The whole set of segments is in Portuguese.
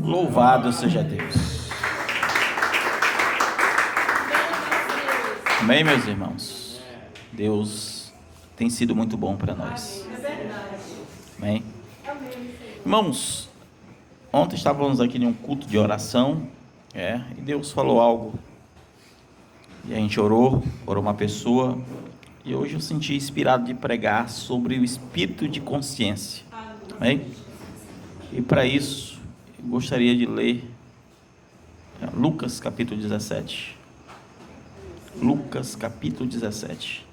Louvado seja Deus. Amém, meus irmãos? Deus tem sido muito bom para nós. Amém? Irmãos, ontem estávamos aqui em um culto de oração, e Deus falou algo. E a gente orou uma pessoa, e hoje eu senti inspirado de pregar sobre o espírito de consciência. Amém? E para isso, eu gostaria de ler Lucas capítulo 17. Lucas capítulo 17.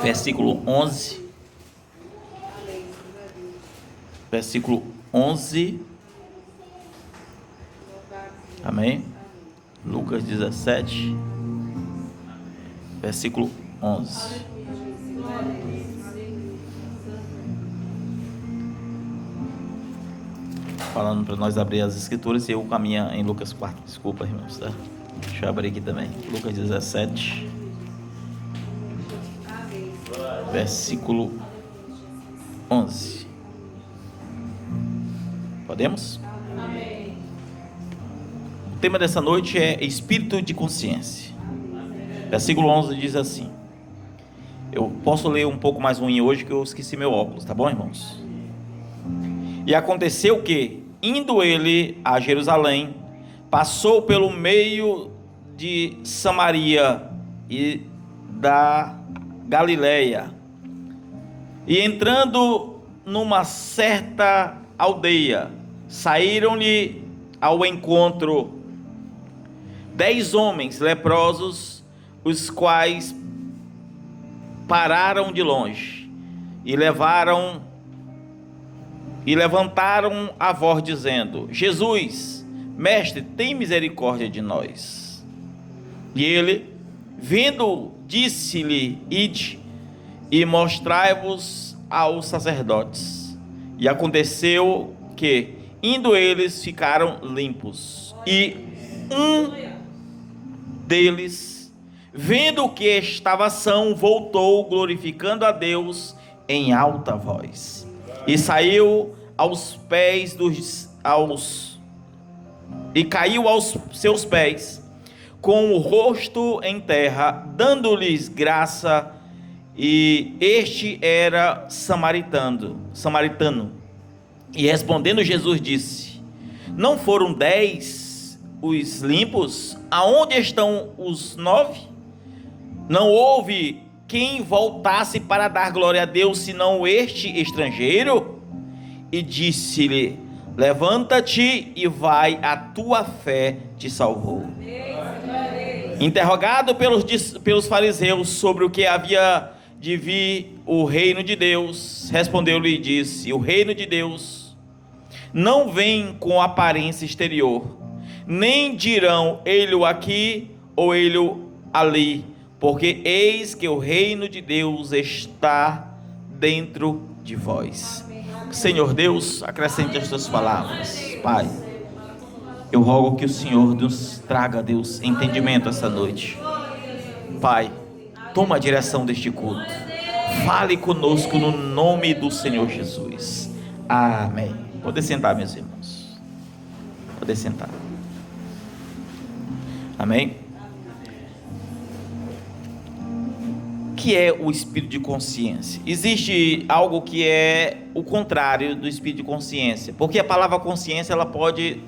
Versículo 11. Versículo 11. Amém? Lucas 17. Versículo 11. Falando para nós abrir as escrituras, e eu caminho em Lucas 4, desculpa, irmãos, tá? Deixa eu abrir aqui também, Lucas 17, versículo 11. Podemos? Amém. O tema dessa noite é espírito de consciência. Versículo 11 diz assim. Eu posso ler um pouco mais ruim hoje, que eu esqueci meu óculos, tá bom, irmãos? E aconteceu que, indo ele a Jerusalém, passou pelo meio de Samaria e da Galileia, e entrando numa certa aldeia, saíram-lhe ao encontro 10 homens leprosos, os quais pararam de longe e levantaram a voz dizendo: Jesus, mestre, tem misericórdia de nós. E ele, vendo, disse-lhe: ide e mostrai-vos aos sacerdotes. E aconteceu que, indo eles, ficaram limpos. E um deles, vendo que estava são, voltou, glorificando a Deus em alta voz. E saiu aos pés e caiu aos seus pés, com o rosto em terra, dando-lhes graça. E este era samaritano. E respondendo Jesus disse: não foram 10 os limpos? Aonde estão os 9? Não houve quem voltasse para dar glória a Deus, senão este estrangeiro? E disse-lhe: levanta-te e vai, a tua fé te salvou. Interrogado pelos fariseus sobre o que havia de vir o reino de Deus, respondeu-lhe e disse: o reino de Deus não vem com aparência exterior, nem dirão ele aqui ou ele ali, porque eis que o reino de Deus está dentro de vós. Senhor Deus, acrescente as tuas palavras. Pai, eu rogo que o Senhor nos traga, Deus, entendimento essa noite. Pai, toma a direção deste culto. Fale conosco no nome do Senhor Jesus. Amém. Pode sentar, meus irmãos. Pode sentar. Amém. O que é o espírito de consciência? Existe algo que é o contrário do espírito de consciência, porque a palavra consciência ela pode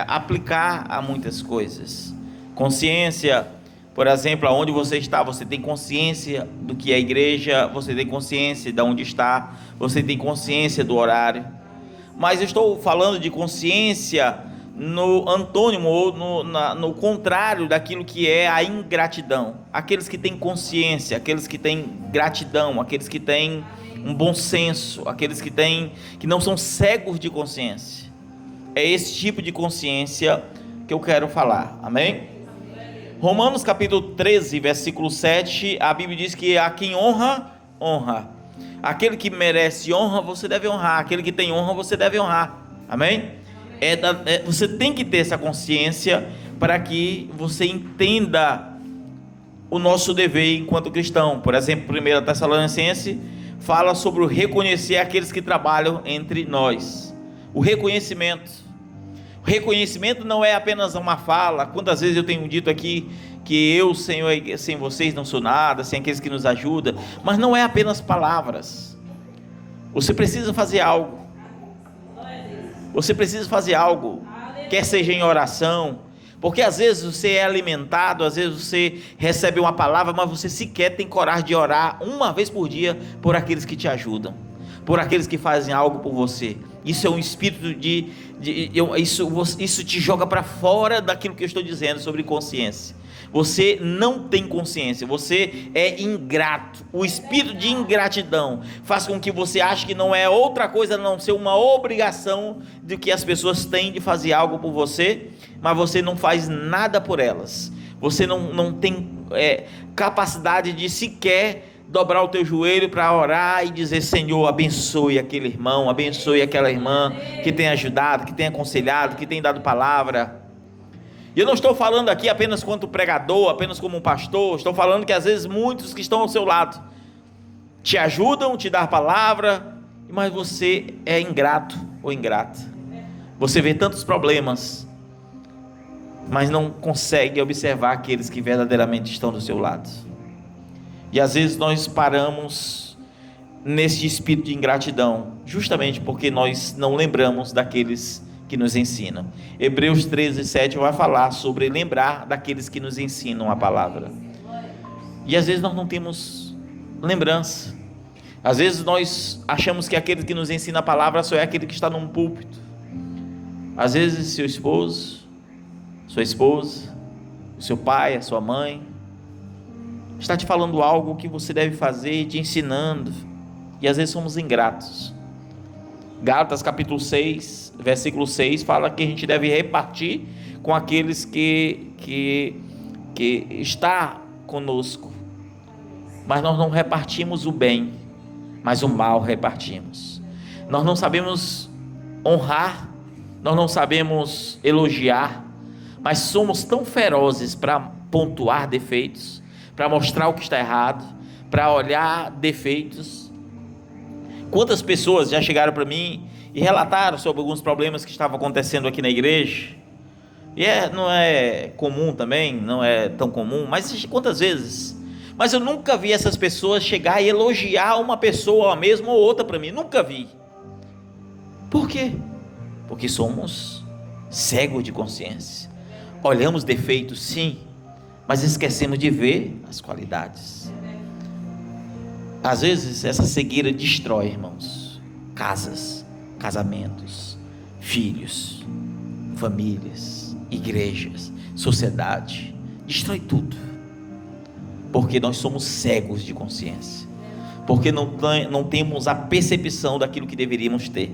aplicar a muitas coisas. Consciência, por exemplo, aonde você está, você tem consciência do que é a igreja, você tem consciência de onde está, você tem consciência do horário. Mas eu estou falando de consciência no antônimo ou no contrário daquilo que é a ingratidão. Aqueles que têm consciência, aqueles que têm gratidão, aqueles que têm um bom senso, aqueles que não são cegos de consciência. É esse tipo de consciência que eu quero falar. Amém? Romanos capítulo 13, versículo 7, a Bíblia diz que a quem honra, honra. Aquele que merece honra, você deve honrar. Aquele que tem honra, você deve honrar. Amém? Você tem que ter essa consciência para que você entenda o nosso dever enquanto cristão. Por exemplo, 1 Tessalonicenses fala sobre o reconhecer aqueles que trabalham entre nós. O reconhecimento. O reconhecimento não é apenas uma fala. Quantas vezes eu tenho dito aqui que eu, Senhor, sem vocês não sou nada, sem aqueles que nos ajudam, mas não é apenas palavras. Você precisa fazer algo. Você precisa fazer algo, quer seja em oração, porque às vezes você é alimentado, às vezes você recebe uma palavra, mas você sequer tem coragem de orar uma vez por dia por aqueles que te ajudam, por aqueles que fazem algo por você. Isso é um espírito isso te joga para fora daquilo que eu estou dizendo sobre consciência. Você não tem consciência, você é ingrato. O espírito de ingratidão faz com que você ache que não é outra coisa a não ser uma obrigação de que as pessoas têm de fazer algo por você, mas você não faz nada por elas. Você não tem capacidade de sequer dobrar o teu joelho para orar e dizer: Senhor, abençoe aquele irmão, abençoe aquela irmã que tem ajudado, que tem aconselhado, que tem dado palavra. E eu não estou falando aqui apenas quanto pregador, apenas como um pastor. Estou falando que às vezes muitos que estão ao seu lado te ajudam, te dão palavra, mas você é ingrato ou ingrata. Você vê tantos problemas, mas não consegue observar aqueles que verdadeiramente estão do seu lado. E às vezes nós paramos nesse espírito de ingratidão, justamente porque nós não lembramos daqueles que nos ensinam. Hebreus 13:7 vai falar sobre lembrar daqueles que nos ensinam a palavra. E às vezes nós não temos lembrança. Às vezes nós achamos que aquele que nos ensina a palavra só é aquele que está num púlpito. Às vezes seu esposo, sua esposa, o seu pai, a sua mãe está te falando algo que você deve fazer, te ensinando, e às vezes somos ingratos. Gálatas capítulo 6, versículo 6 fala que a gente deve repartir com aqueles que está conosco, mas nós não repartimos o bem, mas o mal repartimos. Nós não sabemos honrar, nós não sabemos elogiar, mas somos tão ferozes para pontuar defeitos, para mostrar o que está errado, para olhar defeitos. Quantas pessoas já chegaram para mim e relataram sobre alguns problemas que estavam acontecendo aqui na igreja? E não é comum também, não é tão comum, mas quantas vezes? Mas eu nunca vi essas pessoas chegar e elogiar uma pessoa, a mesma ou outra para mim, nunca vi. Por quê? Porque somos cegos de consciência. Olhamos defeitos, sim, mas esquecemos de ver as qualidades. Às vezes essa cegueira destrói, irmãos, casas, casamentos, filhos, famílias, igrejas, sociedade, destrói tudo, porque nós somos cegos de consciência, porque não temos a percepção daquilo que deveríamos ter.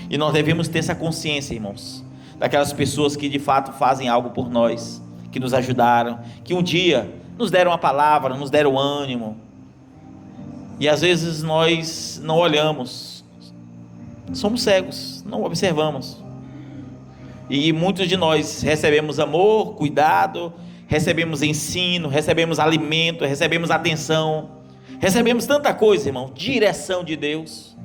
E nós devemos ter essa consciência, irmãos, daquelas pessoas que de fato fazem algo por nós, que nos ajudaram, que um dia nos deram a palavra, nos deram ânimo, e às vezes nós não olhamos, somos cegos, não observamos. E muitos de nós recebemos amor, cuidado, recebemos ensino, recebemos alimento, recebemos atenção, recebemos tanta coisa, irmão, direção de Deus,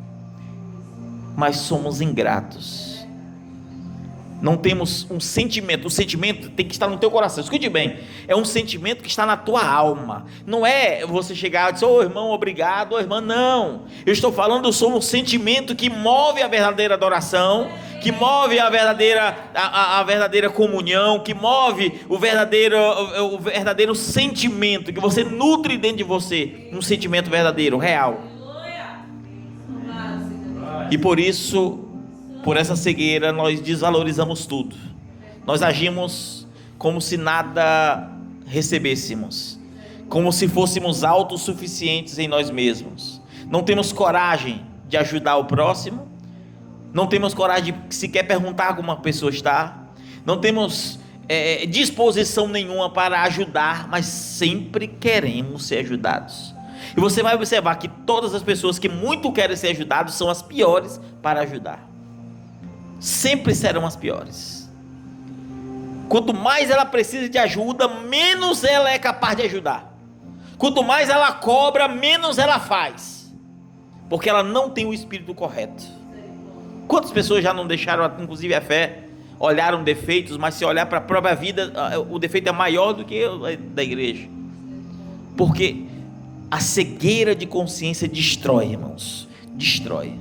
mas somos ingratos. Não temos um sentimento. O sentimento tem que estar no teu coração. Escute bem, é um sentimento que está na tua alma. Não é você chegar e dizer: ô irmão, obrigado, ô irmã, não. Eu estou falando sobre um sentimento que move a verdadeira adoração, que move a verdadeira comunhão, que move o verdadeiro sentimento que você nutre dentro de você, um sentimento verdadeiro, real. E por isso, por essa cegueira, nós desvalorizamos tudo. Nós agimos como se nada recebêssemos, como se fôssemos autossuficientes em nós mesmos. Não temos coragem de ajudar o próximo, não temos coragem de sequer perguntar como uma pessoa está, não temos disposição nenhuma para ajudar, mas sempre queremos ser ajudados. E você vai observar que todas as pessoas que muito querem ser ajudadas são as piores para ajudar. Sempre serão as piores. Quanto mais ela precisa de ajuda, menos ela é capaz de ajudar. Quanto mais ela cobra, menos ela faz. porque ela não tem o espírito correto. Quantas pessoas já não deixaram, inclusive a fé, olharam defeitos, mas se olhar para a própria vida, o defeito é maior do que o da igreja, porque a cegueira de consciência destrói, irmãos, destrói.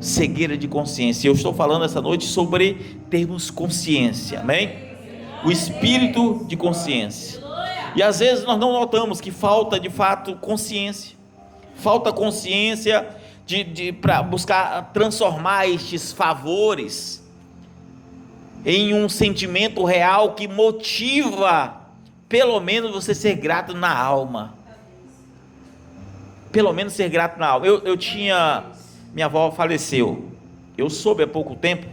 Cegueira de consciência. Eu estou falando essa noite sobre termos consciência, amém? O espírito de consciência. E às vezes nós não notamos que falta de fato consciência, falta consciência para buscar transformar estes favores em um sentimento real que motiva, pelo menos, você ser grato na alma. Pelo menos ser grato na alma. Minha avó faleceu. Eu soube há pouco tempo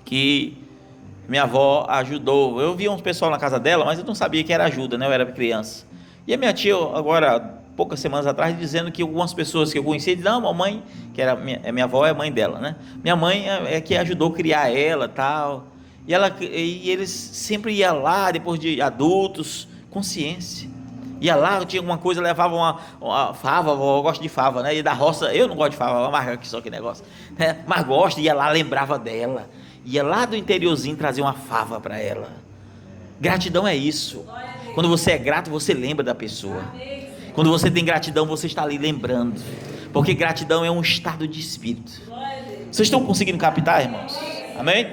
que minha avó ajudou. Eu vi uns pessoal na casa dela, mas eu não sabia que era ajuda, né? Eu era criança. E a minha tia, agora, poucas semanas atrás, dizendo que algumas pessoas que eu conhecia, diziam, não, a mãe, que era minha avó, é a mãe dela, né? Minha mãe é que ajudou a criar ela, tal. E eles sempre iam lá, depois de adultos, consciência. Ia lá, tinha alguma coisa, levava uma fava, eu gosto de fava, né? E da roça, eu não gosto de fava, mas que só que negócio, né? Mas gosto, ia lá, lembrava dela. Ia lá do interiorzinho trazer uma fava para ela. Gratidão é isso. Quando você é grato, você lembra da pessoa. Quando você tem gratidão, você está ali lembrando. Porque gratidão é um estado de espírito. Vocês estão conseguindo captar, irmãos? Amém?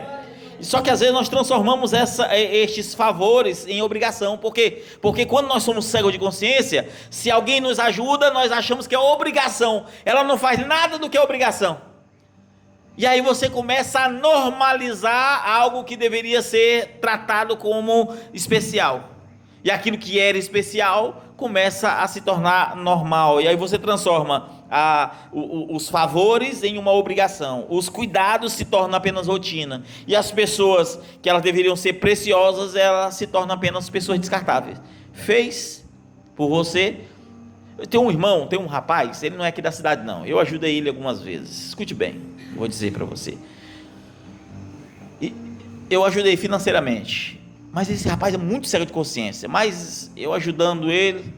Só que às vezes nós transformamos estes favores em obrigação. Por quê? Porque quando nós somos cegos de consciência, se alguém nos ajuda, nós achamos que é obrigação. Ela não faz nada do que é obrigação. E aí você começa a normalizar algo que deveria ser tratado como especial. E aquilo que era especial começa a se tornar normal. E aí você transforma os favores em uma obrigação. Os cuidados se tornam apenas rotina. E as pessoas que elas deveriam ser preciosas, elas se tornam apenas pessoas descartáveis. Fez por você. Eu tenho um irmão, tem um rapaz, ele não é aqui da cidade não. Eu ajudei ele algumas vezes. Escute bem, vou dizer para você. Eu ajudei financeiramente. Mas esse rapaz é muito cego de consciência. Mas eu ajudando ele,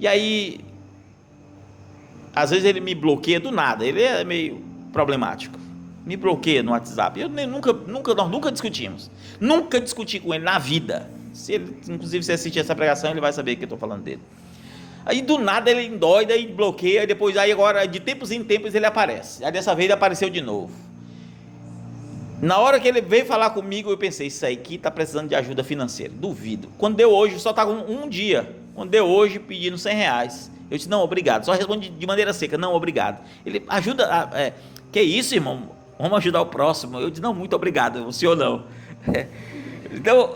e aí, às vezes ele me bloqueia do nada. Ele é meio problemático. Me bloqueia no WhatsApp. Nós nunca discutimos. Nunca discuti com ele na vida. Inclusive, se assistir essa pregação, ele vai saber que eu estou falando dele. Aí do nada ele endoida e bloqueia. E depois, aí agora, de tempos em tempos, ele aparece. Aí dessa vez ele apareceu de novo. Na hora que ele veio falar comigo, eu pensei, isso aí aqui está precisando de ajuda financeira. Duvido. Quando deu hoje, só está com um dia. Quando deu hoje, pedindo R$100. Eu disse, não, obrigado. Só responde de maneira seca, não, obrigado. Ele ajuda, que isso, irmão? Vamos ajudar o próximo. Eu disse, não, muito obrigado, o senhor não. Então,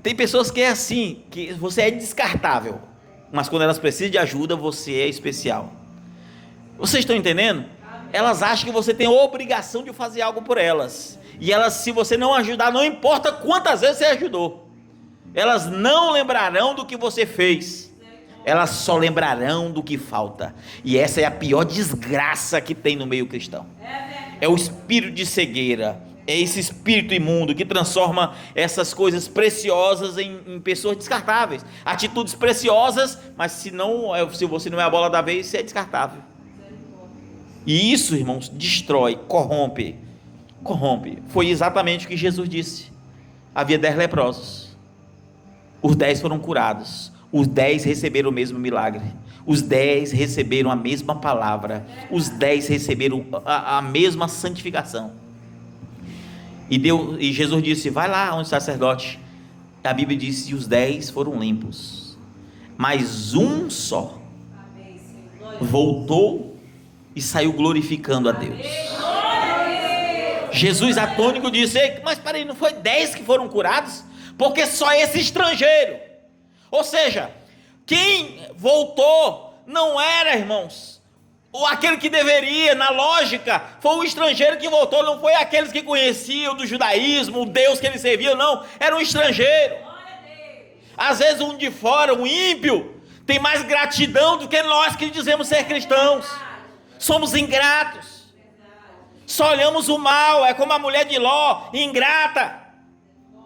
tem pessoas que é assim, que você é descartável. Mas quando elas precisam de ajuda, você é especial. Vocês estão entendendo? Elas acham que você tem a obrigação de fazer algo por elas. E elas, se você não ajudar, não importa quantas vezes você ajudou, elas não lembrarão do que você fez. Elas só lembrarão do que falta. E essa é a pior desgraça que tem no meio cristão. É o espírito de cegueira. É esse espírito imundo que transforma essas coisas preciosas em pessoas descartáveis. Atitudes preciosas, mas se você não é a bola da vez, você é descartável. E isso, irmãos, destrói, corrompe. Foi exatamente o que Jesus disse. Havia 10 leprosos. Os 10 foram curados. Os 10 receberam o mesmo milagre. Os 10 receberam a mesma palavra. Os 10 receberam a mesma santificação. E Jesus disse, vai lá onde o sacerdote. A Bíblia diz que os 10 foram limpos. Mas um só voltou e saiu glorificando a Deus. Jesus atônico disse, mas peraí, não foi 10 que foram curados? Porque só esse estrangeiro. Ou seja, quem voltou não era, irmãos, aquele que deveria, na lógica, foi o estrangeiro que voltou, não foi aqueles que conheciam do judaísmo, o Deus que eles serviam, não, era um estrangeiro. Às vezes um de fora, um ímpio, tem mais gratidão do que nós que dizemos ser cristãos. Somos ingratos. Só olhamos o mal, é como a mulher de Ló, ingrata,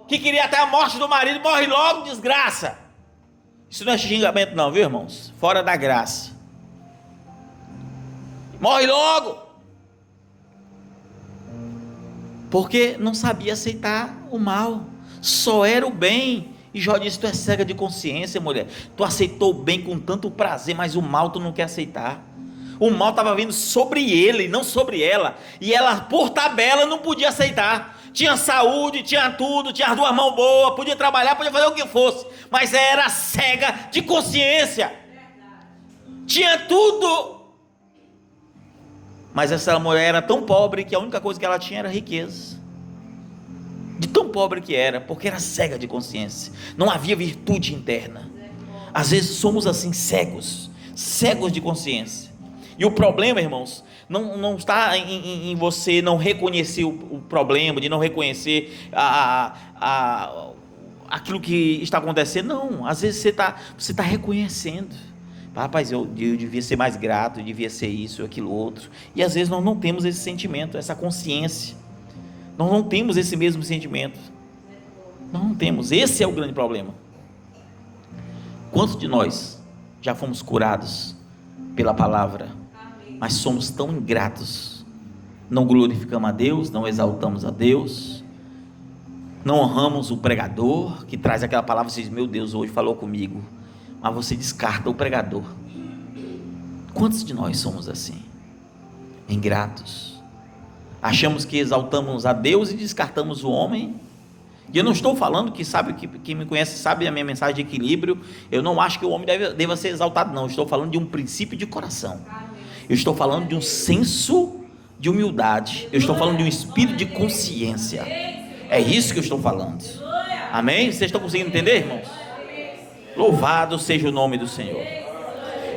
que queria até a morte do marido, morre logo, desgraça. Isso não é xingamento não, viu, irmãos? Fora da graça. Morre logo. Porque não sabia aceitar o mal, só era o bem. E Jó disse: tu é cega de consciência, mulher. Tu aceitou o bem com tanto prazer, mas o mal tu não quer aceitar. O mal estava vindo sobre ele, não sobre ela. E ela, por tabela, não podia aceitar. Tinha saúde, tinha tudo, tinha as duas mãos boas, podia trabalhar, podia fazer o que fosse, mas era cega de consciência. Tinha tudo, mas essa mulher era tão pobre que a única coisa que ela tinha era riqueza. De tão pobre que era, porque era cega de consciência. Não havia virtude interna. Às vezes somos assim, cegos de consciência. E o problema, irmãos, não está em você não reconhecer o problema, de não reconhecer aquilo que está acontecendo. Não, às vezes você está reconhecendo. Rapaz, eu devia ser mais grato, eu devia ser isso, aquilo, outro. E às vezes nós não temos esse sentimento, essa consciência. Nós não temos esse mesmo sentimento. Nós não temos. Esse é o grande problema. Quantos de nós já fomos curados pela palavra, mas somos tão ingratos? Não glorificamos a Deus, não exaltamos a Deus, não honramos o pregador que traz aquela palavra. Você diz: meu Deus, hoje falou comigo. Mas você descarta o pregador. Quantos de nós somos assim? Ingratos. Achamos que exaltamos a Deus e descartamos o homem. E eu não estou falando que, sabe, quem me conhece sabe a minha mensagem de equilíbrio. Eu não acho que o homem deva ser exaltado, não. Eu estou falando de um princípio de coração. Eu estou falando de um senso de humildade. Eu estou falando de um espírito de consciência. É isso que eu estou falando. Amém? Vocês estão conseguindo entender, irmãos? Louvado seja o nome do Senhor.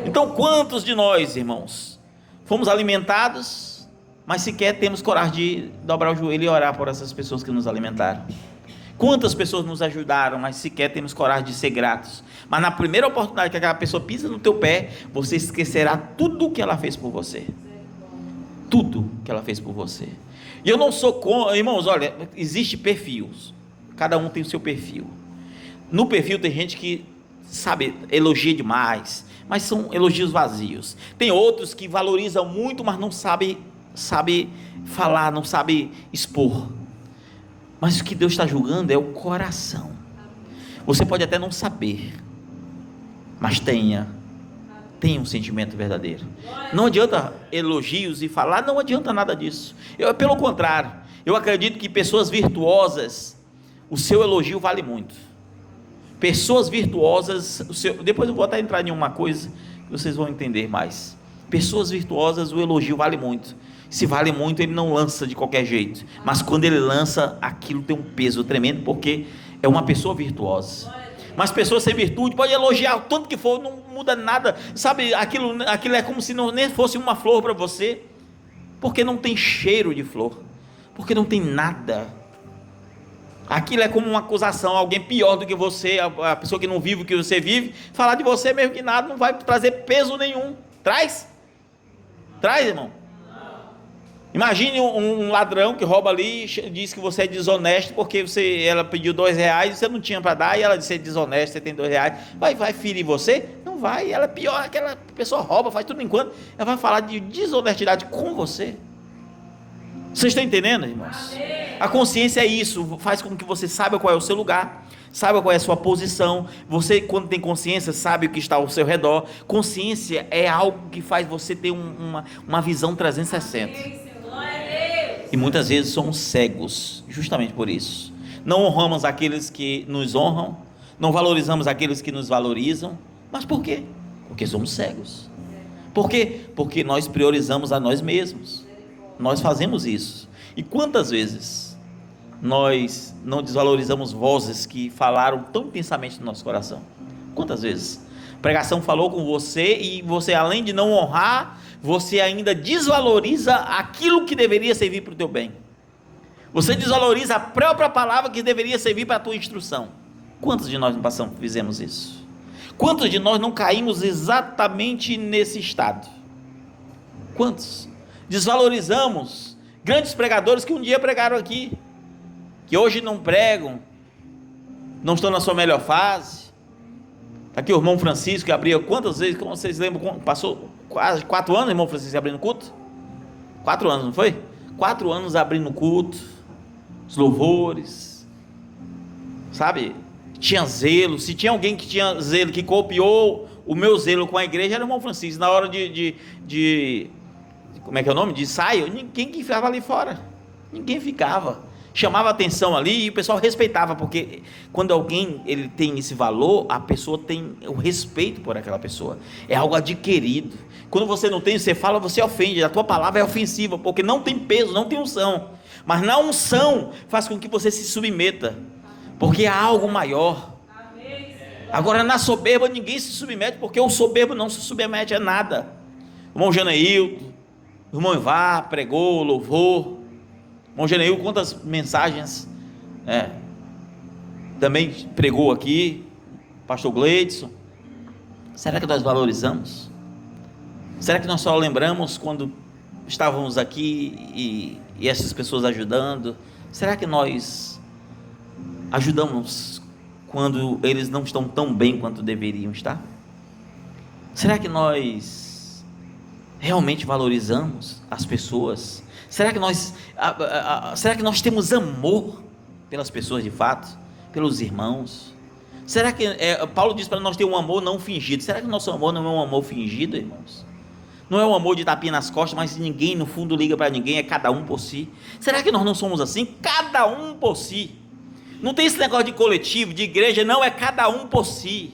Então, quantos de nós, irmãos, fomos alimentados, mas sequer temos coragem de dobrar o joelho e orar por essas pessoas que nos alimentaram? Quantas pessoas nos ajudaram, mas sequer temos coragem de ser gratos? Mas na primeira oportunidade que aquela pessoa pisa no teu pé, você esquecerá tudo o que ela fez por você. Tudo que ela fez por você. E eu não sou contra, irmãos, olha, existe perfis. Cada um tem o seu perfil. No perfil tem gente que, sabe, elogia demais, mas são elogios vazios. Tem outros que valorizam muito, mas não sabe falar, não sabe expor. Mas o que Deus está julgando é o coração. Você pode até não saber, mas tenha um sentimento verdadeiro. Não adianta elogios e falar, não adianta nada disso. Pelo contrário, eu acredito que pessoas virtuosas, o seu elogio vale muito. Pessoas virtuosas, depois eu vou até entrar em uma coisa que vocês vão entender mais. Pessoas virtuosas, o elogio vale muito. Se vale muito, ele não lança de qualquer jeito, mas quando ele lança, aquilo tem um peso tremendo, porque é uma pessoa virtuosa. Mas pessoas sem virtude, pode elogiar o tanto que for, não muda nada, sabe, aquilo é como se nem fosse uma flor para você, porque não tem cheiro de flor, porque não tem nada. Aquilo é como uma acusação, alguém pior do que você, a pessoa que não vive o que você vive, falar de você mesmo que nada, não vai trazer peso nenhum. Traz, irmão. Imagine um ladrão que rouba ali e diz que você é desonesto porque ela pediu R$2 e você não tinha para dar, e ela disse: você é desonesto, você tem R$2, vai ferir você? Não vai. Ela é pior, aquela pessoa rouba, faz tudo enquanto ela vai falar de desonestidade com você. Vocês estão entendendo, irmãos? A consciência é isso, faz com que você saiba qual é o seu lugar, saiba qual é a sua posição. Você, quando tem consciência, sabe o que está ao seu redor. Consciência é algo que faz você ter uma visão 360. E muitas vezes somos cegos, justamente por isso. Não honramos aqueles que nos honram, não valorizamos aqueles que nos valorizam. Mas por quê? Porque somos cegos. Por quê? Porque nós priorizamos a nós mesmos. Nós fazemos isso. E quantas vezes nós não desvalorizamos vozes que falaram tão intensamente no nosso coração? Quantas vezes? A pregação falou com você e você, além de não honrar, você ainda desvaloriza aquilo que deveria servir para o teu bem. Você desvaloriza a própria palavra que deveria servir para a tua instrução. Quantos de nós não fizemos isso? Quantos de nós não caímos exatamente nesse estado? Quantos? Desvalorizamos grandes pregadores que um dia pregaram aqui, que hoje não pregam, não estão na sua melhor fase. Aqui o irmão Francisco, que abriu quantas vezes, como vocês lembram, passou quase 4 anos, irmão Francisco, abrindo culto? 4 anos, não foi? 4 anos abrindo culto, os louvores, sabe? Tinha zelo. Se tinha alguém que tinha zelo, que copiou o meu zelo com a igreja, era o irmão Francisco. Na hora como é que é o nome? De ensaio, ninguém que ficava ali fora. Ninguém ficava. Chamava atenção ali e o pessoal respeitava, porque quando alguém ele tem esse valor, a pessoa tem o respeito por aquela pessoa. É algo adquirido. Quando você não tem, você fala, você ofende. A tua palavra é ofensiva, porque não tem peso, não tem unção. Mas na unção faz com que você se submeta, porque há algo maior. Agora na soberba ninguém se submete, porque o soberbo não se submete a nada. O irmão Janeilton, o irmão Ivá pregou, louvor. O irmão Janeilton, quantas mensagens também pregou aqui. Pastor Gleidson. Será que nós valorizamos? Será que nós só lembramos quando estávamos aqui e essas pessoas ajudando? Será que nós ajudamos quando eles não estão tão bem quanto deveriam estar? Será que nós realmente valorizamos as pessoas? Será que nós temos amor pelas pessoas de fato? Pelos irmãos? Será que Paulo diz para nós ter um amor não fingido? Será que o nosso amor não é um amor fingido, irmãos? Não é um amor de tapinha nas costas, mas ninguém no fundo liga para ninguém, é cada um por si. Será que nós não somos assim? Cada um por si. Não tem esse negócio de coletivo, de igreja, não, é cada um por si.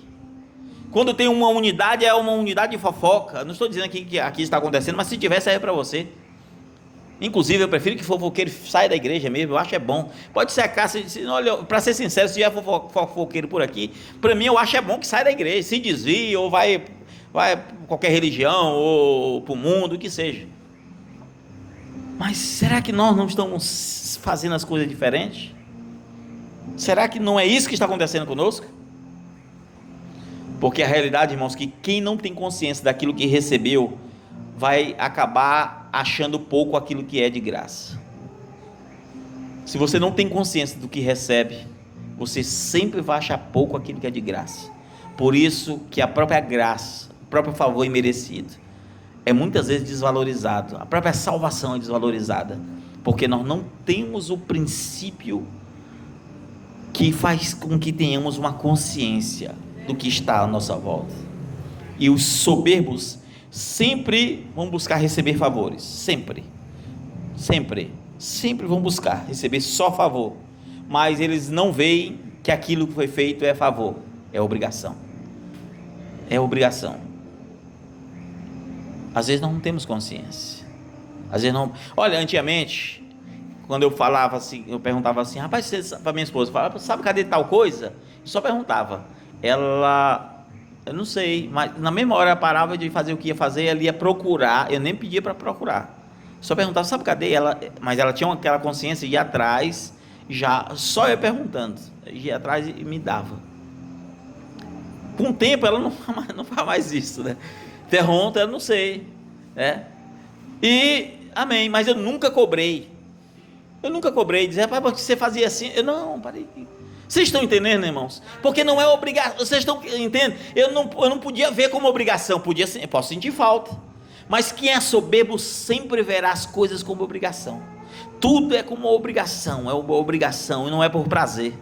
Quando tem uma unidade, é uma unidade de fofoca. Não estou dizendo aqui que aqui está acontecendo, mas se tiver, serve para você. Inclusive, eu prefiro que fofoqueiro saia da igreja mesmo, eu acho é bom. Pode secar, olha, para ser sincero, se tiver fofoqueiro por aqui, para mim eu acho é bom que saia da igreja, se desvie, ou vai para qualquer religião, ou para o mundo, o que seja. Mas será que nós não estamos fazendo as coisas diferentes? Será que não é isso que está acontecendo conosco? Porque a realidade, irmãos, que quem não tem consciência daquilo que recebeu, vai acabar achando pouco aquilo que é de graça. Se você não tem consciência do que recebe, você sempre vai achar pouco aquilo que é de graça. Por isso que a própria graça, o próprio favor imerecido, é muitas vezes desvalorizado. A própria salvação é desvalorizada, porque nós não temos o princípio que faz com que tenhamos uma consciência do que está à nossa volta. E os soberbos sempre vão buscar receber favores, sempre vão buscar receber só favor, mas eles não veem que aquilo que foi feito é favor, é obrigação. Às vezes nós não temos consciência, às vezes não. Olha, antigamente, quando eu falava assim, eu perguntava assim, rapaz, para minha esposa, falava, sabe cadê tal coisa? Eu só perguntava, ela, eu não sei, mas na mesma hora ela parava de fazer o que ia fazer, ela ia procurar, eu nem pedia para procurar, só perguntava, sabe cadê ela? Mas ela tinha aquela consciência, ia atrás, já, só eu perguntando, ia atrás e me dava. Com o tempo ela não faz mais isso, né? Pergunta, eu não sei, né? E, amém, mas eu nunca cobrei, dizer, rapaz, porque você fazia assim, eu não, parei. Vocês estão entendendo, irmãos? Porque não é obrigação, vocês estão entendendo? Eu não podia ver como obrigação, eu posso sentir falta, mas quem é soberbo sempre verá as coisas como obrigação. Tudo é como obrigação, é uma obrigação, e não é por prazer.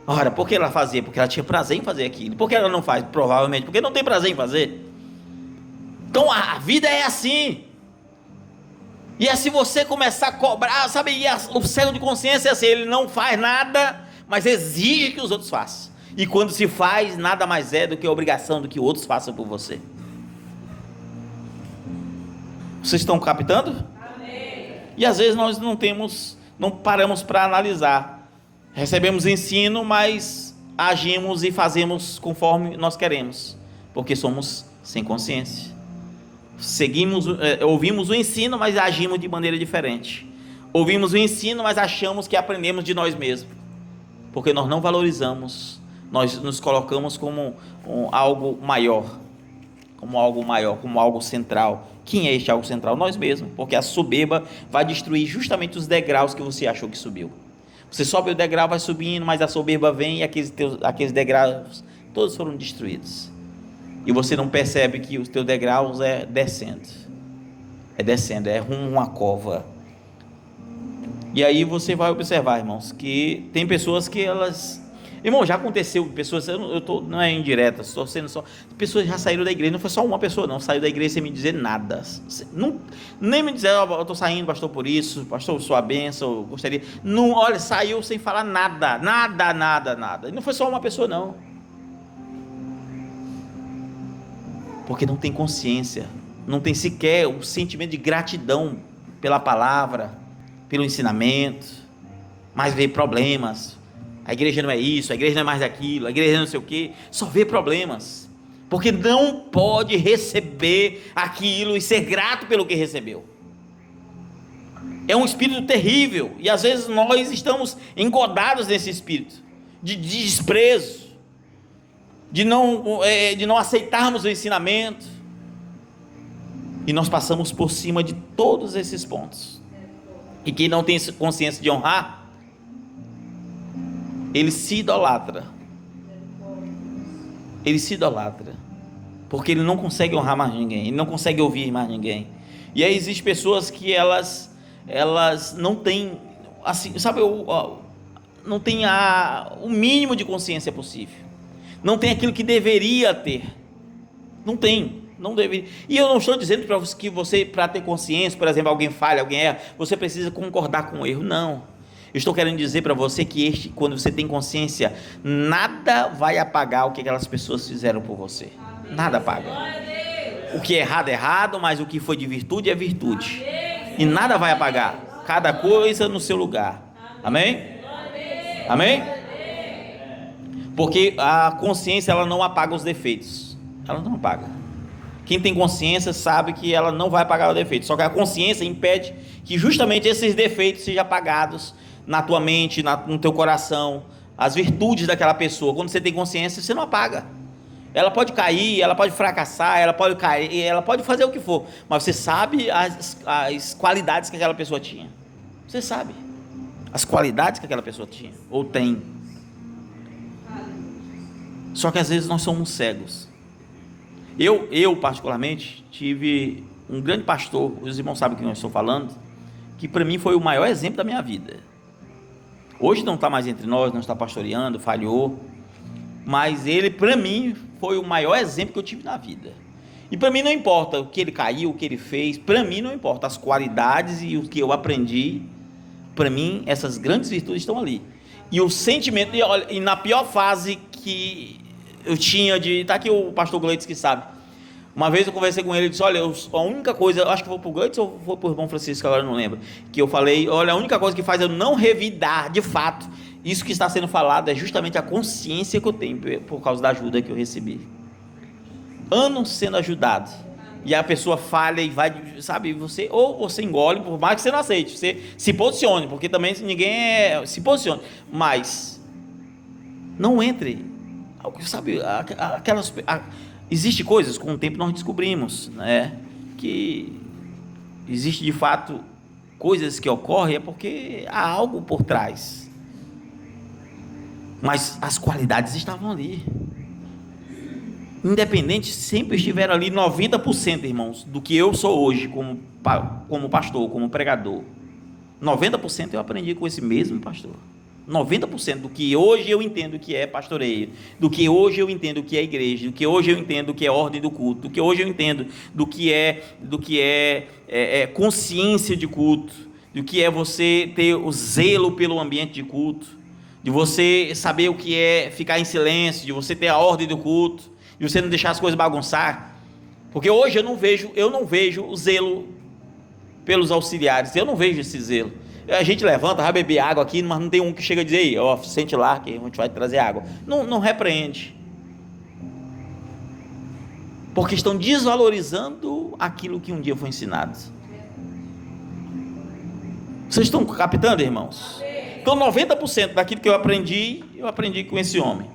Ora, por que ela fazia? Porque ela tinha prazer em fazer aquilo. Por que ela não faz? Provavelmente porque não tem prazer em fazer. Então a vida é assim. E é se você começar a cobrar, sabe, o cego de consciência é assim, ele não faz nada, mas exige que os outros façam. E quando se faz, nada mais é do que a obrigação do que outros façam por você. Vocês estão captando? Amém. E às vezes nós não paramos para analisar. Recebemos ensino, mas agimos e fazemos conforme nós queremos, porque somos sem consciência. Ouvimos o ensino, mas agimos de maneira diferente. Ouvimos o ensino, mas achamos que aprendemos de nós mesmos, porque nós não valorizamos, nós nos colocamos como algo maior, como algo central. Quem é este algo central? Nós mesmos, porque a soberba vai destruir justamente os degraus que você achou que subiu. Você sobe o degrau, vai subindo, mas a soberba vem e aqueles degraus todos foram destruídos. e você não percebe que os teus degraus é descendo, é rumo a uma cova. E aí você vai observar, irmãos, que tem pessoas que elas... Irmão, já aconteceu, pessoas, não é indireta, estou sendo só... Pessoas já saíram da igreja, não foi só uma pessoa não, saiu da igreja sem me dizer nada. Não, nem me dizer, eu estou saindo, pastor, por isso, pastor, sua bênção, eu gostaria... Não, olha, saiu sem falar nada. E não foi só uma pessoa não. Porque não tem consciência, não tem sequer o sentimento de gratidão pela palavra, pelo ensinamento, mas vê problemas. A igreja não é isso, a igreja não é mais aquilo, a igreja não sei o que, só vê problemas, porque não pode receber aquilo e ser grato pelo que recebeu. É um espírito terrível, e às vezes nós estamos engodados nesse espírito de desprezo, de não aceitarmos o ensinamento, e nós passamos por cima de todos esses pontos. E quem não tem consciência de honrar, ele se idolatra, porque ele não consegue honrar mais ninguém, ele não consegue ouvir mais ninguém. E aí existem pessoas que elas não têm, assim, sabe, não tem o mínimo de consciência possível, não tem aquilo que deveria ter, não deveria. E eu não estou dizendo para que você, para ter consciência, por exemplo, alguém falha, alguém erra, você precisa concordar com o erro, não. Eu estou querendo dizer para você que quando você tem consciência, nada vai apagar o que aquelas pessoas fizeram por você. Nada apaga. O que é errado, mas o que foi de virtude é virtude. E nada vai apagar. Cada coisa no seu lugar. Amém? Amém? Porque a consciência, ela não apaga os defeitos. Ela não apaga. Quem tem consciência sabe que ela não vai apagar o defeito. Só que a consciência impede que justamente esses defeitos sejam apagados na tua mente, no teu coração, as virtudes daquela pessoa. Quando você tem consciência, você não apaga. Ela pode cair, ela pode fracassar, ela pode cair, ela pode fazer o que for, mas você sabe as qualidades que aquela pessoa tinha. Você sabe as qualidades que aquela pessoa tinha ou tem. Só que às vezes nós somos cegos. Eu particularmente tive um grande pastor, os irmãos sabem quem eu estou falando, que para mim foi o maior exemplo da minha vida. Hoje não está mais entre nós, não está pastoreando, falhou, mas ele para mim foi o maior exemplo que eu tive na vida. E para mim não importa o que ele caiu, o que ele fez, para mim não importa as qualidades e o que eu aprendi. Para mim essas grandes virtudes estão ali. E o sentimento, e na pior fase que eu tinha está aqui o pastor Gleides que sabe. Uma vez eu conversei com ele e disse, olha, a única coisa, acho que foi para o Gleides ou foi para o irmão Francisco, agora eu não lembro, que eu falei, olha, a única coisa que faz eu não revidar, de fato, isso que está sendo falado é justamente a consciência que eu tenho por causa da ajuda que eu recebi. Anos sendo ajudado, e a pessoa falha e vai, sabe, ou você engole, por mais que você não aceite, você se posicione, porque também ninguém se posicione, mas não entre, sabe, existe coisas, com o tempo nós descobrimos, né, que existe de fato coisas que ocorrem, é porque há algo por trás, mas as qualidades estavam ali, independente, sempre estiveram ali. 90%, irmãos, do que eu sou hoje como pastor, como pregador, 90% eu aprendi com esse mesmo pastor. 90% do que hoje eu entendo que é pastoreio, do que hoje eu entendo que é igreja, do que hoje eu entendo que é ordem do culto, do que hoje eu entendo do que é consciência de culto, do que é você ter o zelo pelo ambiente de culto, de você saber o que é ficar em silêncio, de você ter a ordem do culto, de você não deixar as coisas bagunçar, porque hoje eu não vejo o zelo pelos auxiliares, eu não vejo esse zelo. A gente levanta, vai beber água aqui, mas não tem um que chega a dizer, ó, sente lá que a gente vai trazer água. Não repreende. Porque estão desvalorizando aquilo que um dia foi ensinado. Vocês estão captando, irmãos? Então 90% daquilo que eu aprendi com esse homem.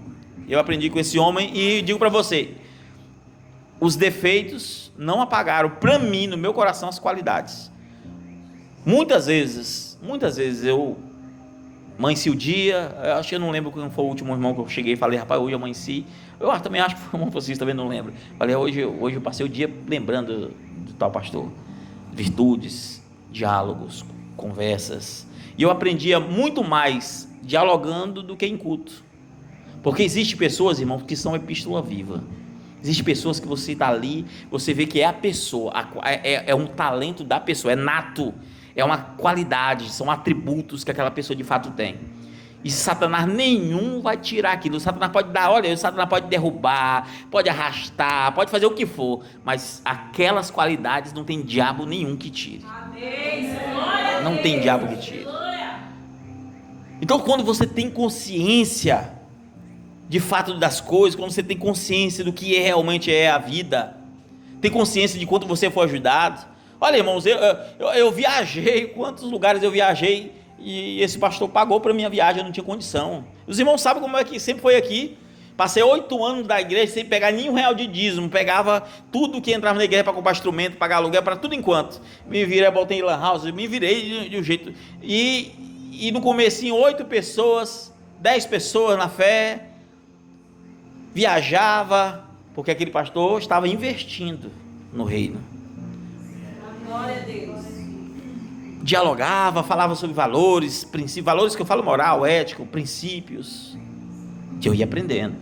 Eu aprendi com esse homem e digo para você, os defeitos não apagaram para mim, no meu coração, as qualidades. Muitas vezes amanheci o dia, eu acho que eu não lembro quem foi o último irmão que eu cheguei e falei, rapaz, hoje eu amanheci, eu também acho que foi um, vocês também não lembram, falei, hoje eu passei o dia lembrando do tal pastor, virtudes, diálogos, conversas, e eu aprendia muito mais dialogando do que em culto, porque existe pessoas, irmãos, que são epístola viva. Existem pessoas que você está ali, você vê que é a pessoa, é um talento da pessoa, é nato, é uma qualidade, são atributos que aquela pessoa de fato tem. E Satanás nenhum vai tirar aquilo. Satanás pode dar, olha, Satanás pode derrubar, pode arrastar, pode fazer o que for, mas aquelas qualidades não tem diabo nenhum que tire. Não tem diabo que tire. Então, quando você tem consciência de fato das coisas, quando você tem consciência do que realmente é a vida, tem consciência de quanto você foi ajudado. Olha, irmãos, eu viajei, quantos lugares eu viajei, e esse pastor pagou para minha viagem, eu não tinha condição. Os irmãos sabem como é que sempre foi aqui. Passei 8 anos da igreja sem pegar nenhum real de dízimo, pegava tudo que entrava na igreja para comprar instrumento, pagar aluguel, para tudo enquanto. Me virei, voltei em lan house, me virei de um jeito. E no comecinho, 8 pessoas, 10 pessoas na fé, viajava, porque aquele pastor estava investindo no reino. Glória a Deus. Dialogava, falava sobre valores, princípios, valores que eu falo moral, ético, princípios, que eu ia aprendendo.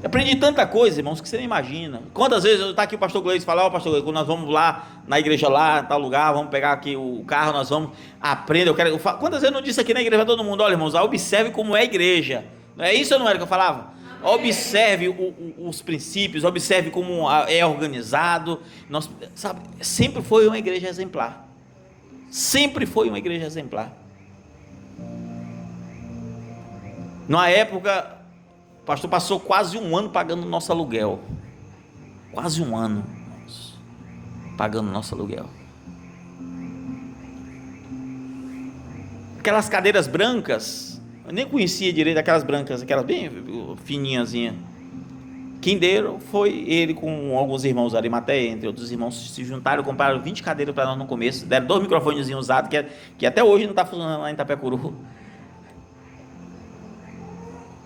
Eu aprendi tanta coisa, irmãos, que você nem imagina. Quantas vezes está aqui o pastor Gleice fala, ó, pastor Gleice, quando nós vamos lá na igreja lá, em tal lugar, vamos pegar aqui o carro, nós vamos aprender. Quantas vezes eu não disse aqui na igreja para todo mundo, olha, irmãos, observe como é a igreja. Não é isso ou não era que eu falava? Amém. Observe os princípios, observe como é organizado. Sabe, sempre foi uma igreja exemplar. Sempre foi uma igreja exemplar. Na época, o pastor passou quase 1 ano pagando o nosso aluguel. Quase 1 ano, irmãos, pagando o nosso aluguel. Aquelas cadeiras brancas, eu nem conhecia direito aquelas brancas, aquelas bem fininhazinhas. Quem deram foi ele com alguns irmãos da Arimateia, entre outros irmãos, se juntaram, compraram 20 cadeiras para nós no começo, deram 2 microfones usados, que até hoje não está funcionando lá em Itapecuru.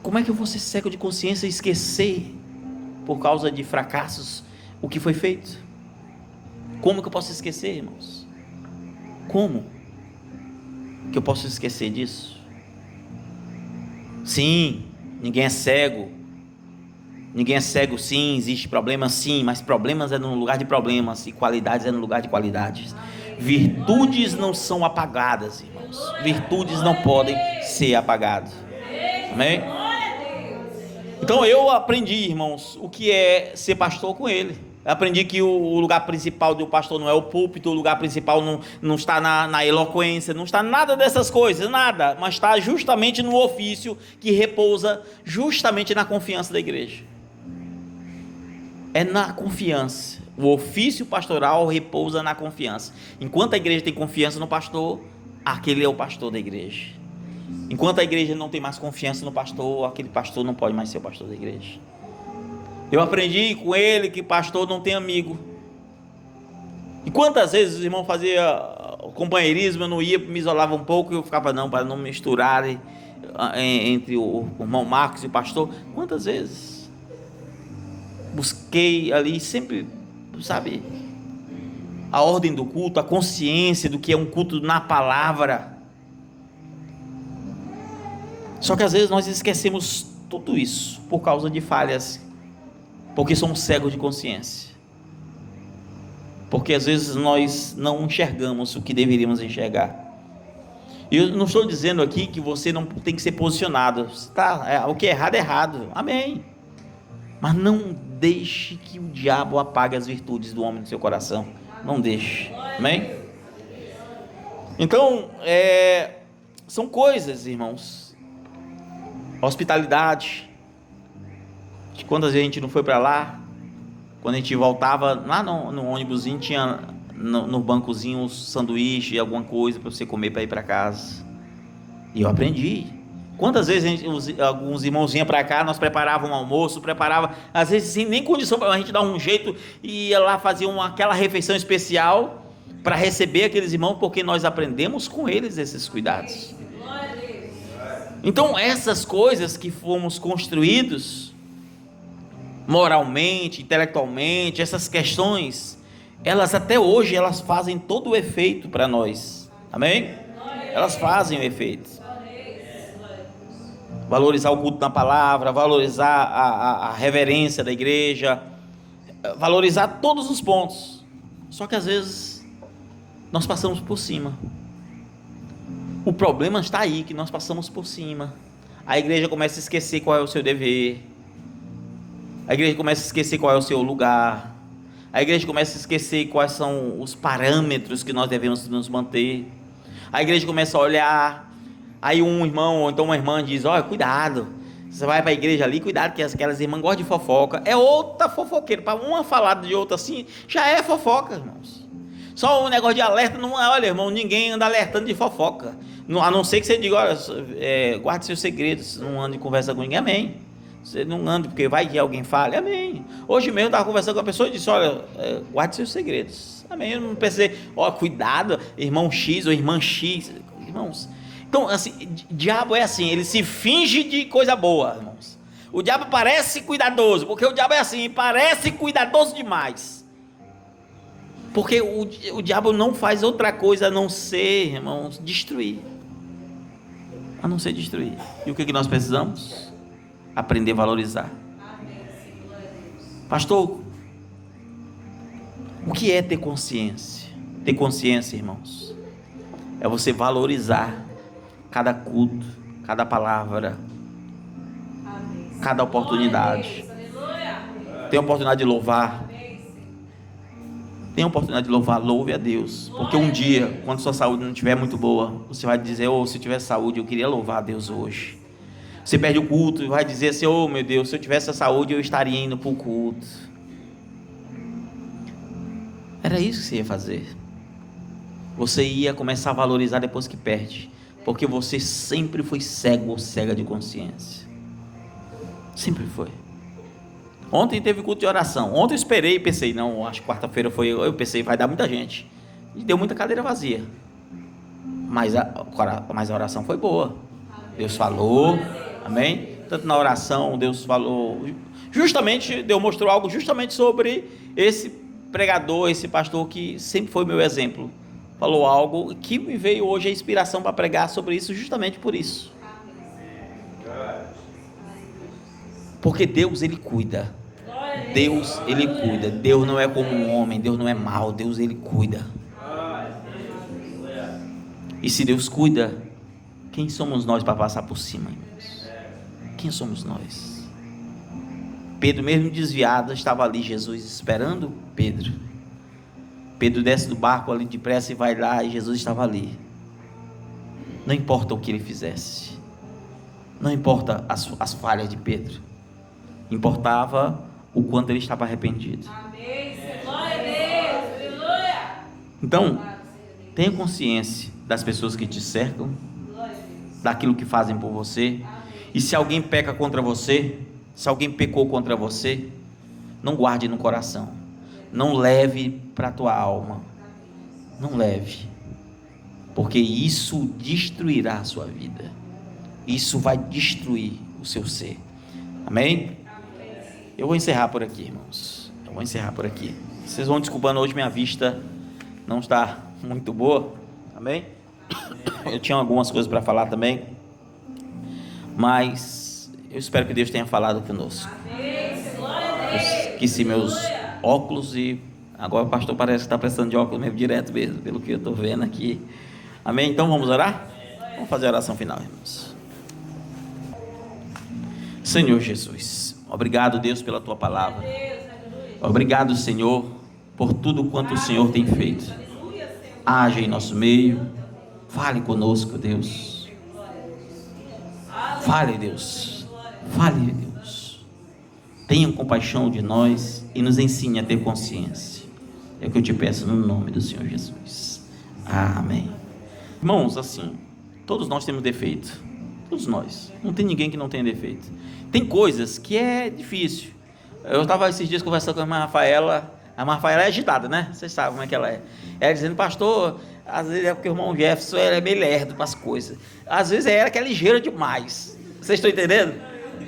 Como é que eu vou ser cego de consciência e esquecer, por causa de fracassos, o que foi feito? Como que eu posso esquecer, irmãos? Como que eu posso esquecer disso? Sim, ninguém é cego. Ninguém é cego, sim, existe problema, sim, mas problemas é no lugar de problemas e qualidades é no lugar de qualidades. Virtudes não são apagadas, irmãos. Virtudes não podem ser apagadas. Amém? Então eu aprendi, irmãos, o que é ser pastor com ele. Eu aprendi que o lugar principal do pastor não é o púlpito, o lugar principal não está na eloquência, não está nada dessas coisas, nada, mas está justamente no ofício que repousa justamente na confiança da igreja. É na confiança. O ofício pastoral repousa na confiança. Enquanto a igreja tem confiança no pastor, aquele é o pastor da igreja. Enquanto a igreja não tem mais confiança no pastor, aquele pastor não pode mais ser o pastor da igreja. Eu aprendi com ele que pastor não tem amigo. E quantas vezes os irmãos faziam companheirismo, eu não ia, me isolava um pouco, eu ficava não, para não misturar entre o irmão Marcos e o pastor. Quantas vezes busquei ali sempre, sabe, a ordem do culto, a consciência do que é um culto na palavra. Só que às vezes nós esquecemos tudo isso por causa de falhas, porque somos cegos de consciência, porque às vezes nós não enxergamos o que deveríamos enxergar. E eu não estou dizendo aqui que você não tem que ser posicionado, o que é errado, amém, mas não deixe que o diabo apague as virtudes do homem no seu coração, não deixe, amém? Então, são coisas, irmãos, hospitalidade. Quantas vezes a gente não foi para lá, quando a gente voltava lá no ônibusinho, tinha no bancozinho um sanduíche, alguma coisa para você comer para ir para casa. E eu aprendi. Quantas vezes alguns irmãos vinham para cá, nós preparávamos um almoço, às vezes sem nem condição para a gente dar um jeito, e ia lá fazer aquela refeição especial, para receber aqueles irmãos, porque nós aprendemos com eles esses cuidados. Então essas coisas que fomos construídos moralmente, intelectualmente, essas questões, elas até hoje elas fazem todo o efeito para nós. Amém? Elas fazem o efeito. Valorizar o culto na palavra, valorizar a reverência da igreja, valorizar todos os pontos. Só que às vezes nós passamos por cima. O problema está aí, que nós passamos por cima. A igreja começa a esquecer qual é o seu dever. A igreja começa a esquecer qual é o seu lugar. A igreja começa a esquecer quais são os parâmetros que nós devemos nos manter. A igreja começa a olhar, aí um irmão ou então uma irmã diz: olha, cuidado, você vai para a igreja ali, cuidado que aquelas irmãs gostam de fofoca. É outra fofoqueira, para uma falar de outra assim, já é fofoca, irmãos. Só um negócio de alerta, não é, olha irmão, ninguém anda alertando de fofoca, a não ser que você diga: olha, guarde seus segredos, não ande em conversa com ninguém, amém. Você não anda porque vai que alguém fale, amém. Hoje mesmo eu estava conversando com a pessoa e disse: olha, guarde seus segredos, amém. Eu não pensei, ó, cuidado, irmão X ou irmã X, irmãos. Então, assim, diabo é assim, ele se finge de coisa boa, irmãos. O diabo parece cuidadoso, porque o diabo é assim, parece cuidadoso demais. Porque o diabo não faz outra coisa a não ser, irmãos, destruir. A não ser destruir. E o que nós precisamos? Aprender a valorizar. Pastor, o que é ter consciência? Ter consciência, irmãos, é você valorizar cada culto, cada palavra, cada oportunidade. Tem a oportunidade de louvar. Tem a oportunidade de louvar, louve a Deus. Porque um dia, quando sua saúde não estiver muito boa, você vai dizer: oh, se eu tivesse saúde, eu queria louvar a Deus hoje. Você perde o culto e vai dizer assim: oh meu Deus, se eu tivesse a saúde, eu estaria indo para o culto. Era isso que você ia fazer. Você ia começar a valorizar depois que perde, porque você sempre foi cego ou cega de consciência. Sempre foi. Ontem teve culto de oração. Ontem eu esperei e pensei: não, acho que quarta-feira foi. Eu pensei, vai dar muita gente. E deu muita cadeira vazia. Mas a oração foi boa. Deus falou, amém? Tanto na oração, Deus falou. Justamente, Deus mostrou algo justamente sobre esse pregador, esse pastor que sempre foi meu exemplo. Falou algo que me veio hoje a inspiração para pregar sobre isso, justamente por isso. Porque Deus, Ele cuida. Deus, Ele cuida. Deus não é como um homem, Deus não é mau, Deus, Ele cuida. E se Deus cuida, quem somos nós para passar por cima, irmãos? Quem somos nós? Pedro, mesmo desviado, estava ali, Jesus esperando Pedro. Pedro desce do barco ali depressa e vai lá, e Jesus estava ali. Não importa o que ele fizesse, não importa as falhas de Pedro, importava o quanto ele estava arrependido. Amém. Glória a Deus. Aleluia. Então, tenha consciência das pessoas que te cercam, daquilo que fazem por você. E se alguém peca contra você, se alguém pecou contra você, não guarde no coração, não leve para a tua alma, não leve, porque isso destruirá a sua vida, isso vai destruir o seu ser. Amém? Eu vou encerrar por aqui, irmãos. Eu vou encerrar por aqui. Vocês vão desculpando, hoje minha vista não está muito boa. Amém? Eu tinha algumas coisas para falar também, mas eu espero que Deus tenha falado conosco. Eu esqueci meus óculos e agora o pastor parece que está precisando de óculos mesmo, direto mesmo, pelo que eu estou vendo aqui. Amém? Então vamos orar? Vamos fazer a oração final, irmãos. Senhor Jesus, obrigado, Deus, pela tua palavra. Obrigado, Senhor, por tudo quanto o Senhor tem feito. Haja em nosso meio, fale conosco, Deus. Fale, Deus. Fale, Deus. Tenha compaixão de nós e nos ensine a ter consciência. É o que eu te peço no nome do Senhor Jesus. Amém. Irmãos, assim, todos nós temos defeito. Todos nós. Não tem ninguém que não tenha defeito. Tem coisas que é difícil. Eu estava esses dias conversando com a irmã Rafaela. A A irmã Rafaela é agitada, né? Vocês sabem como é que ela é. Ela dizendo, pastor, às vezes é porque o irmão Jefferson é meio lerdo para as coisas. Às vezes é ela que é ligeira demais. Vocês estão entendendo?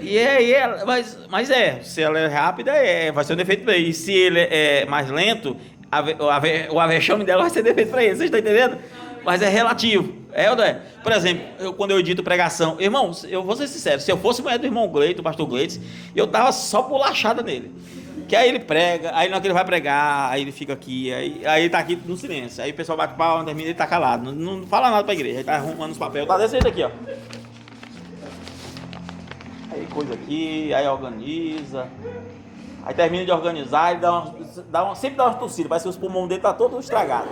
E ela, mas se ela é rápida, vai ser um defeito para ele. E se ele é mais lento, o avexame dela vai ser defeito para ele. Vocês estão entendendo? Mas é relativo. Ou não é? Por exemplo, quando eu edito pregação, irmão, eu vou ser sincero, se eu fosse mulher do irmão Gleito, o pastor Gleitos, eu tava só bolachada nele. Que aí ele prega, aí na hora que ele vai pregar, aí ele fica aqui, aí ele tá aqui no silêncio. Aí o pessoal bate palma, termina, ele tá calado, não fala nada pra igreja, ele tá arrumando os papéis, tá desse jeito aqui, ó. Aí coisa aqui, aí organiza. Aí termina de organizar, ele sempre dá umas tossidas, parece que os pulmões dele tá todo estragado.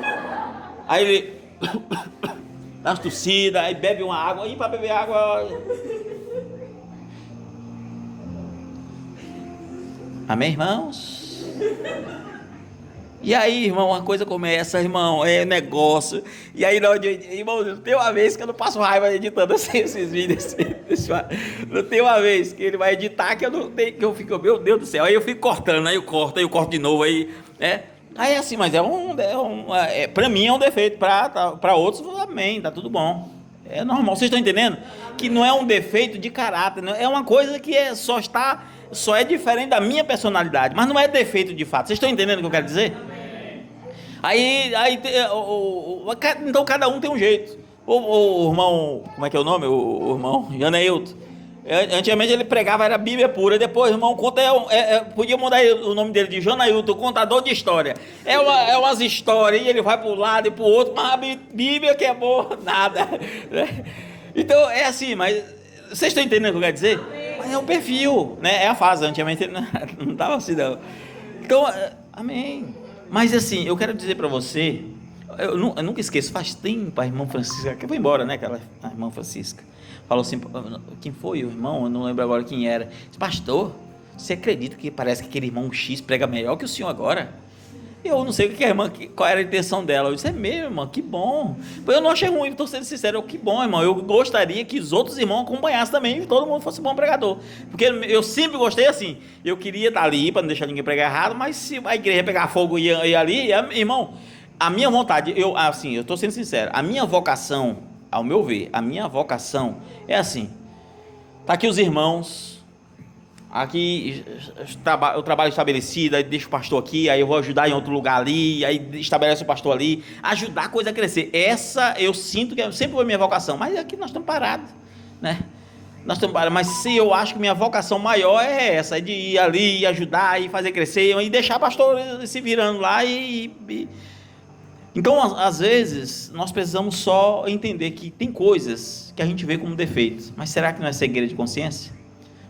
Aí ele dá umas tossidas, aí bebe uma água, aí pra beber água. Amém, irmãos? E aí, irmão, uma coisa começa, irmão, é negócio. E aí, irmão, tem uma vez que eu não passo raiva editando esses vídeos. Não tem uma vez que ele vai editar que eu não tenho, que eu fico, meu Deus do céu. Aí eu fico cortando, aí eu corto de novo, aí, né? Aí assim, mas pra mim é um defeito, pra outros, amém, tá tudo bom. É normal, vocês estão entendendo? Que não é um defeito de caráter, é uma coisa que só é diferente da minha personalidade, mas não é defeito de fato. Vocês estão entendendo o que eu quero dizer? Então cada um tem um jeito. O irmão, como é que é o nome? O irmão Janeilton. Antigamente ele pregava, era Bíblia pura. Depois o irmão conta, podia mudar o nome dele de Janailton, contador de história. É umas histórias, e ele vai para um lado e para o outro, mas a Bíblia que é boa, nada. Então é assim, mas vocês estão entendendo o que eu quero dizer? Mas é o perfil, né? É a fase. Antigamente ele não estava assim, não. Então, amém. Mas assim, eu quero dizer para você, eu nunca esqueço, faz tempo a irmã Francisca, que foi embora, né? A irmã Francisca falou assim, quem foi o irmão? Eu não lembro agora quem era. Disse, pastor, você acredita que parece que aquele irmão X prega melhor que o senhor agora? Eu não sei o que a irmã, qual era a intenção dela. Eu disse, é mesmo, irmão, que bom. Eu não achei ruim, estou sendo sincero, que bom, irmão. Eu gostaria que os outros irmãos acompanhassem também, e todo mundo fosse bom pregador. Porque eu sempre gostei assim, eu queria estar ali para não deixar ninguém pregar errado, mas se a igreja pegar fogo e ir ali, irmão, a minha vontade, eu estou sendo sincero, a minha vocação, ao meu ver, a minha vocação é assim, tá aqui os irmãos, aqui o trabalho estabelecido, aí deixa o pastor aqui, aí eu vou ajudar em outro lugar ali, aí estabelece o pastor ali, ajudar a coisa a crescer. Essa eu sinto que sempre foi minha vocação, mas aqui nós estamos parados, né? Nós estamos parados, mas se eu acho que minha vocação maior é essa, é de ir ali, ajudar e fazer crescer, e deixar o pastor se virando lá Então, às vezes, nós precisamos só entender que tem coisas que a gente vê como defeitos, mas será que não é cegueira de consciência?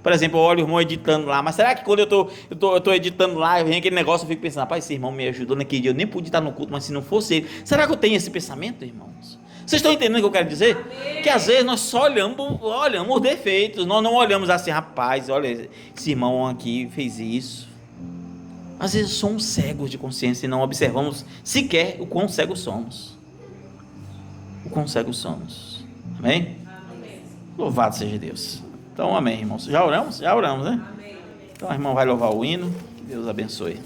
Por exemplo, eu olho o irmão editando lá, mas será que quando eu tô editando lá, eu venho aquele negócio, eu fico pensando, rapaz, esse irmão me ajudou naquele dia, eu nem pude estar no culto, mas se não fosse ele, será que eu tenho esse pensamento, irmãos? Vocês estão entendendo o que eu quero dizer? Amém. Que às vezes nós só olhamos os defeitos, nós não olhamos assim, rapaz, olha, esse irmão aqui fez isso. Às vezes somos cegos de consciência e não observamos sequer o quão cegos somos. O quão cegos somos. Amém? Amém. Louvado seja Deus. Então, amém, irmãos. Já oramos? Já oramos, né? Amém. Então, a irmã vai louvar o hino. Que Deus abençoe.